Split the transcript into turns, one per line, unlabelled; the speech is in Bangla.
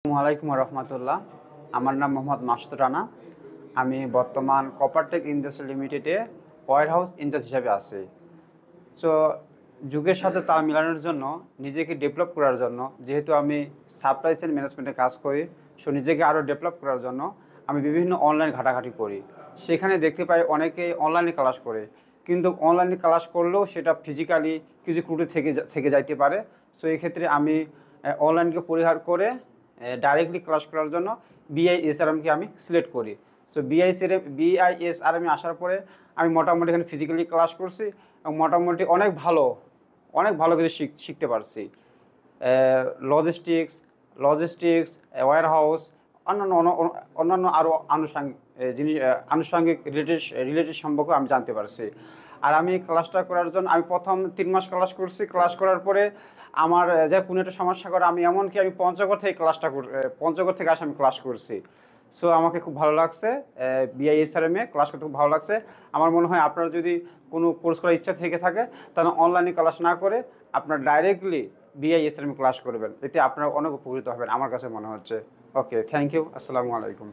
আসসালামু আলাইকুম রহমতুল্লাহ। আমার নাম মোহাম্মদ মাসুদ রানা। আমি বর্তমান কপারটেক ইন্ডাস্ট্রি লিমিটেডে ওয়্যার হাউস ইনচার্জ হিসাবে আছি। সো যুগের সাথে তাল মেলানোর জন্য, নিজেকে ডেভেলপ করার জন্য, যেহেতু আমি সাপ্লাই চেইন ম্যানেজমেন্টে কাজ করি, সো নিজেকে আরও ডেভেলপ করার জন্য আমি বিভিন্ন অনলাইন ঘাটাঘাটি করি। সেখানে দেখতে পাই অনেকেই অনলাইনে ক্লাস করে, কিন্তু অনলাইনে ক্লাস করলেও সেটা ফিজিক্যালি কিছু ত্রুটি থেকে যাইতে পারে। সো এই ক্ষেত্রে আমি অনলাইনকে পরিহার করে ডাইরেক্টলি ক্লাস করার জন্য বিআইএসআরএমকে আমি সিলেক্ট করি। সো বিআইএসআরএমে আসার পরে আমি মোটামুটি এখানে ফিজিক্যালি ক্লাস করছি এবং মোটামুটি অনেক ভালো কিছু শিখতে পারছি। লজিস্টিক্স, ওয়্যার হাউস, অন্যান্য আরও আনুষঙ্গিক রিলেটেড সম্পর্কে আমি জানতে পারছি। আর আমি ক্লাসটা করার জন্য আমি প্রথম 3 মাস ক্লাস করছি। ক্লাস করার পরে আমার যে কোনো একটা সমস্যা করে আমি পঞ্চগড় থেকে আসে আমি ক্লাস করছি। সো আমাকে খুব ভালো লাগছে, বিআইএসআরএমে ক্লাস করতে খুব ভালো লাগছে। আমার মনে হয় আপনারা যদি কোনো কোর্স করার ইচ্ছা থেকে থাকে, তাহলে অনলাইনে ক্লাস না করে আপনারা ডাইরেক্টলি বিআইএসআরএমে ক্লাস করবেন। এতে আপনারা অনেক উপকৃত হবেন আমার কাছে মনে হচ্ছে। ওকে, থ্যাংক ইউ। আসসালামু আলাইকুম।